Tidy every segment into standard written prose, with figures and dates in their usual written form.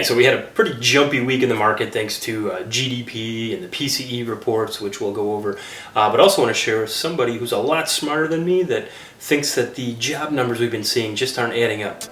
Okay, so we had a pretty jumpy week in the market thanks to GDP and the PCE reports, which we'll go over. But I also want to share with somebody who's a lot smarter than me that thinks that the job numbers we've been seeing just aren't adding up.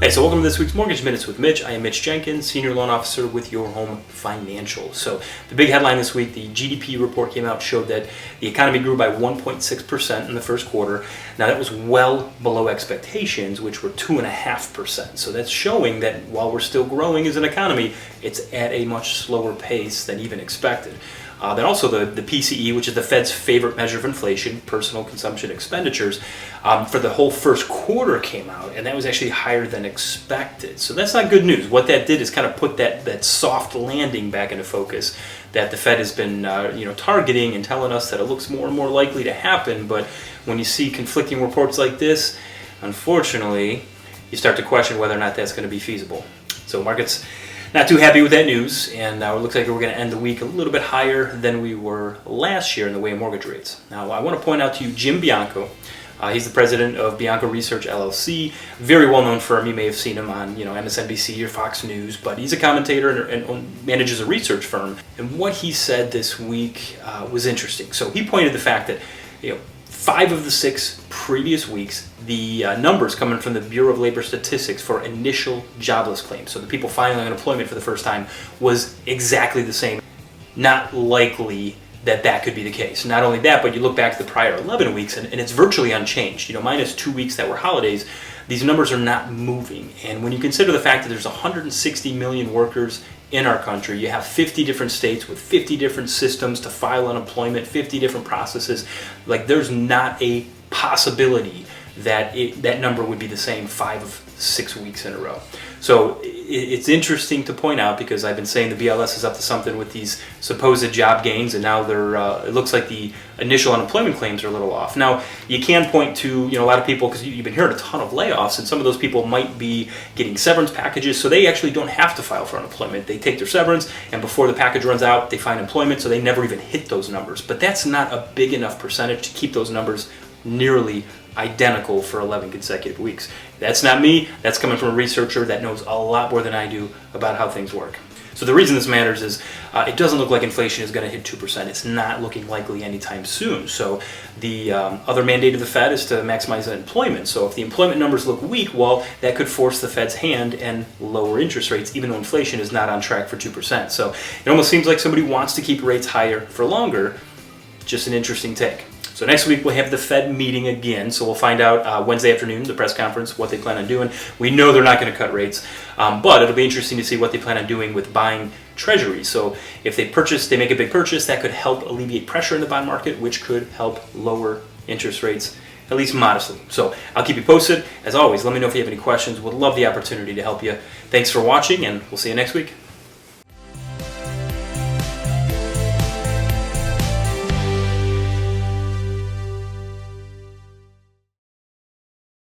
Hey, so welcome to this week's Mortgage Minutes with Mitch. I am Mitch Jenkins, Senior Loan Officer with Your Home Financial. So the big headline this week, the GDP report came out, showed that the economy grew by 1.6% in the first quarter. Now that was well below expectations, which were 2.5%. So that's showing that while we're still growing as an economy, it's at a much slower pace than even expected. Then also the PCE, which is the Fed's favorite measure of inflation, personal consumption expenditures, for the whole first quarter came out, and that was actually higher than expected. So that's not good news. What that did is kind of put that soft landing back into focus that the Fed has been targeting and telling us that it looks more and more likely to happen. But when you see conflicting reports like this, unfortunately, you start to question whether or not that's going to be feasible. So markets not too happy with that news, and it looks like we're going to end the week a little bit higher than we were last year in the way of mortgage rates. Now, I want to point out to you Jim Bianco. He's the president of Bianco Research LLC, very well-known firm. You may have seen him on MSNBC or Fox News, but he's a commentator and manages a research firm. And what he said this week was interesting. So he pointed to the fact that 5 of the 6 previous weeks, the numbers coming from the Bureau of Labor Statistics for initial jobless claims, so the people filing unemployment for the first time, was exactly the same. Not likely that could be the case. Not only that, but you look back to the prior 11 weeks and it's virtually unchanged. Minus 2 weeks that were holidays, these numbers are not moving. And when you consider the fact that there's 160 million workers in our country, you have 50 different states with 50 different systems to file unemployment, 50 different processes, like there's not a possibility that that number would be the same 5 of 6 weeks in a row. So it's interesting to point out, because I've been saying the BLS is up to something with these supposed job gains, and now it looks like the initial unemployment claims are a little off. Now, you can point to a lot of people, because you've been hearing a ton of layoffs, and some of those people might be getting severance packages, so they actually don't have to file for unemployment. They take their severance, and before the package runs out, they find employment, so they never even hit those numbers. But that's not a big enough percentage to keep those numbers nearly identical for 11 consecutive weeks. That's not me. That's coming from a researcher that knows a lot more than I do about how things work. So the reason this matters is it doesn't look like inflation is going to hit 2%. It's not looking likely anytime soon. So the other mandate of the Fed is to maximize employment. So if the employment numbers look weak, well, that could force the Fed's hand and lower interest rates, even though inflation is not on track for 2%. So it almost seems like somebody wants to keep rates higher for longer. Just an interesting take. So next week we'll have the Fed meeting again, so we'll find out Wednesday afternoon, the press conference, what they plan on doing. We know they're not going to cut rates, but it'll be interesting to see what they plan on doing with buying treasuries. So if they make a big purchase, that could help alleviate pressure in the bond market, which could help lower interest rates, at least modestly. So I'll keep you posted. As always, let me know if you have any questions. Would love the opportunity to help you. Thanks for watching, and we'll see you next week.